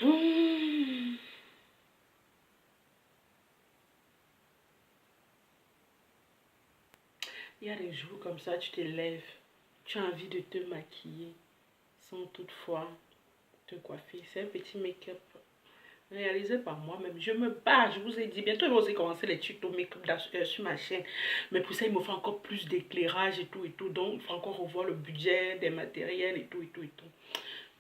Il y a des jours comme ça, tu te lèves, tu as envie de te maquiller sans toutefois te coiffer. C'est un petit make-up réalisé par moi-même. Je me bats, je vous ai dit. Bientôt, ils vont aussi commencer les tutos make-up sur ma chaîne. Mais pour ça, il me faut encore plus d'éclairage et tout et tout. Donc, il faut encore revoir le budget des matériels et tout et tout et tout.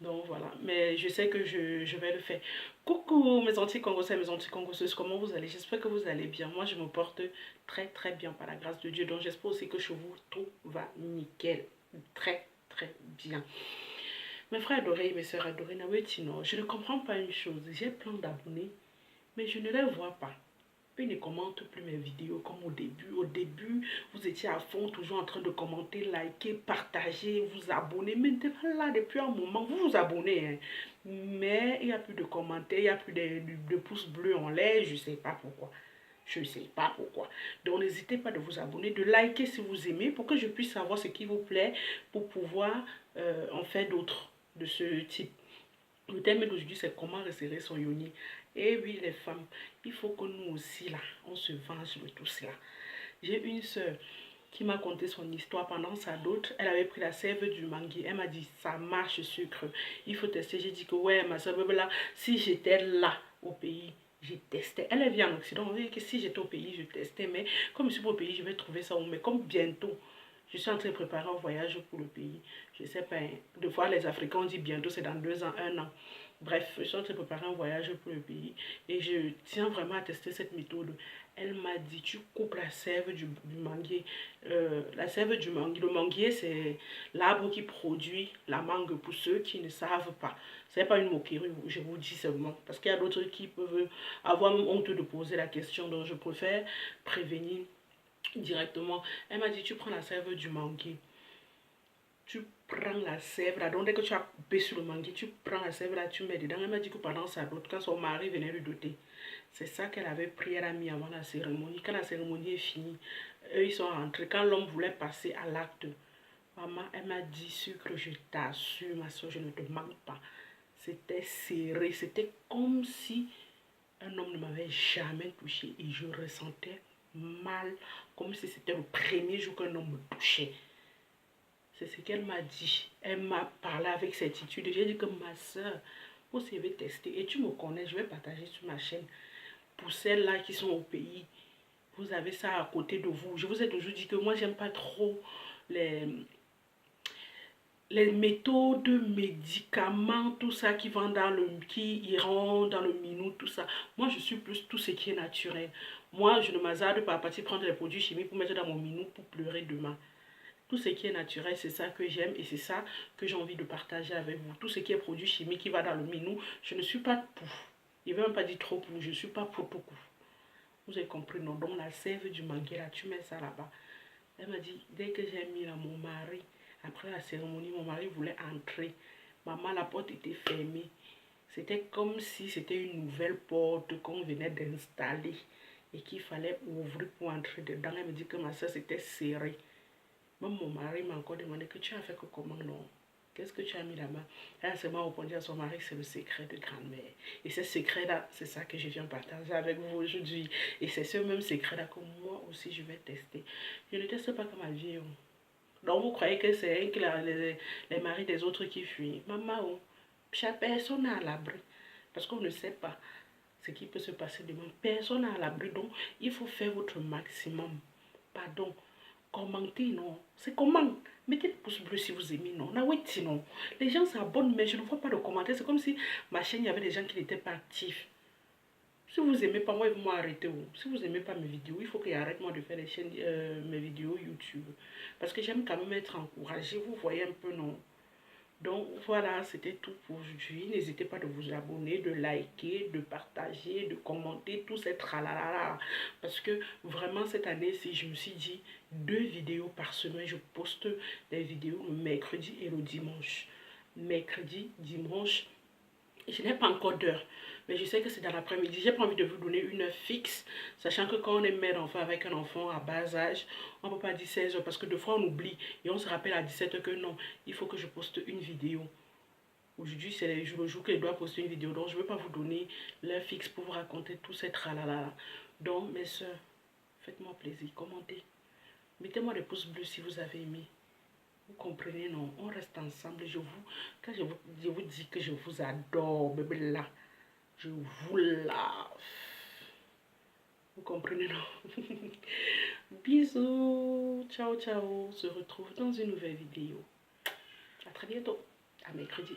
Donc voilà, mais je sais que je vais le faire. Coucou mes anti-congolais, mes anti-congolaises, comment vous allez? J'espère que vous allez bien. Moi, je me porte très très bien par la grâce de Dieu. Donc j'espère aussi que chez vous, tout va nickel. Très très bien. Mes frères adorés, mes soeurs adorées, je ne comprends pas une chose. J'ai plein d'abonnés, mais je ne les vois pas. Ils ne commentent plus mes vidéos comme au début. Au début, vous étiez à fond, toujours en train de commenter, liker, partager, vous abonner. Maintenant, là, depuis un moment, vous vous abonnez. Hein. Mais il n'y a plus de commentaires, il n'y a plus de pouces bleus en l'air. Je ne sais pas pourquoi. Je ne sais pas pourquoi. Donc, n'hésitez pas de vous abonner, de liker si vous aimez, pour que je puisse savoir ce qui vous plaît, pour pouvoir en faire d'autres de ce type. Le thème d'aujourd'hui, c'est comment resserrer son yoni. Et oui, les femmes, il faut que nous aussi, là, on se venge de tout cela. J'ai une soeur qui m'a conté son histoire pendant sa dot. Elle avait pris la sève du mangue. Elle m'a dit, ça marche sucre. Il faut tester. J'ai dit que, ouais, ma soeur, là, si j'étais là, au pays, j'ai testé. Elle vient en Occident. On dit que si j'étais au pays, je testais. Mais comme je suis pas au pays, je vais trouver ça. Mais comme bientôt, je suis en train de préparer un voyage pour le pays. Je sais pas, hein. Des fois les Africains ont dit bientôt, c'est dans 2 ans, 1 an. Bref, je suis en train de préparer un voyage pour le pays. Et je tiens vraiment à tester cette méthode. Elle m'a dit, tu coupes la sève du manguier. La sève du manguier. Le manguier, c'est l'arbre qui produit la mangue pour ceux qui ne savent pas. Ce n'est pas une moquerie, je vous dis seulement. Parce qu'il y a d'autres qui peuvent avoir honte de poser la question. Donc je préfère prévenir directement. Elle m'a dit, tu prends la sève du manguier. Tu prends la sève là, donc dès que tu as coupé sur le manguier, tu prends la sève là, tu mets dedans. Elle m'a dit que pendant sa dot, quand son mari venait lui doter, c'est ça qu'elle avait pris, elle a mis avant la cérémonie. Quand la cérémonie est finie, eux ils sont rentrés. Quand l'homme voulait passer à l'acte, maman, elle m'a dit, sucre, je t'assure, ma soeur, je ne te manque pas. C'était serré, c'était comme si un homme ne m'avait jamais touché et je ressentais mal, comme si c'était le premier jour qu'un homme me touchait. C'est ce qu'elle m'a dit. Elle m'a parlé avec certitude. J'ai dit que ma soeur, vous savez tester. Et tu me connais, je vais partager sur ma chaîne. Pour celles-là qui sont au pays, vous avez ça à côté de vous. Je vous ai toujours dit que moi, j'aime pas trop les, les méthodes, médicaments, tout ça qui vont dans le, qui iront dans le minou, tout ça. Moi, je suis plus tout ce qui est naturel. Moi, je ne m'hasarde pas à partir prendre les produits chimiques pour mettre dans mon minou pour pleurer demain. Tout ce qui est naturel, c'est ça que j'aime et c'est ça que j'ai envie de partager avec vous. Tout ce qui est produit chimique qui va dans le minou, je ne suis pas pour. Il ne veut même pas dire trop pour, je ne suis pas pour tout. Vous avez compris, non? Donc la sève du manguier, là, tu mets ça là-bas. Elle m'a dit, dès que j'ai mis là, mon mari, après la cérémonie, mon mari voulait entrer. Maman, la porte était fermée. C'était comme si c'était une nouvelle porte qu'on venait d'installer et qu'il fallait ouvrir pour entrer dedans. Elle me dit que ma soeur, c'était serré. Même mon mari m'a encore demandé que tu as fait que comment non? Qu'est-ce que tu as mis là-bas? Elle a seulement répondu à son mari, c'est le secret de grand-mère. Et ce secret-là, c'est ça que je viens partager avec vous aujourd'hui. Et c'est ce même secret-là que moi aussi je vais tester. Je ne teste pas comme ma vie. Oh. Donc vous croyez que c'est les maris des autres qui fuient? Maman, oh, personne n'est à l'abri. Parce qu'on ne sait pas ce qui peut se passer demain. Personne n'est à l'abri. Donc il faut faire votre maximum. Pardon. Commentez, non. C'est comment? Mettez le pouce bleu si vous aimez, non. Naweti, non. Les gens s'abonnent, mais je ne vois pas de commentaires. C'est comme si ma chaîne, il y avait des gens qui n'étaient pas actifs. Si vous n'aimez pas, moi, ils vont m'arrêter. Si vous n'aimez pas mes vidéos, il faut qu'ils arrêtent moi de faire les chaînes, mes vidéos YouTube. Parce que j'aime quand même être encouragée. Vous voyez un peu, non? Donc voilà, c'était tout pour aujourd'hui. N'hésitez pas de vous abonner, de liker, de partager, de commenter, tout ces tralala. Parce que vraiment cette année-ci, je me suis dit 2 vidéos par semaine. Je poste des vidéos le mercredi et le dimanche. Mercredi, dimanche, je n'ai pas encore d'heure, mais je sais que c'est dans l'après-midi. J'ai pas envie de vous donner une heure fixe, sachant que quand on est mère d'enfant avec un enfant à bas âge, on ne peut pas dire 16 heures parce que des fois on oublie et on se rappelle à 17 heures que non, il faut que je poste une vidéo. Aujourd'hui, c'est le jour que je dois poster une vidéo. Donc, je ne veux pas vous donner l'heure fixe pour vous raconter tout cette tralala. Donc, mes soeurs, faites-moi plaisir, commentez. Mettez-moi des pouces bleus si vous avez aimé. Vous comprenez, non? On reste ensemble. Quand je vous dis que je vous adore, bébé là, je vous lave. Vous comprenez, non? Bisous. Ciao, ciao. On se retrouve dans une nouvelle vidéo. À très bientôt. À mercredi.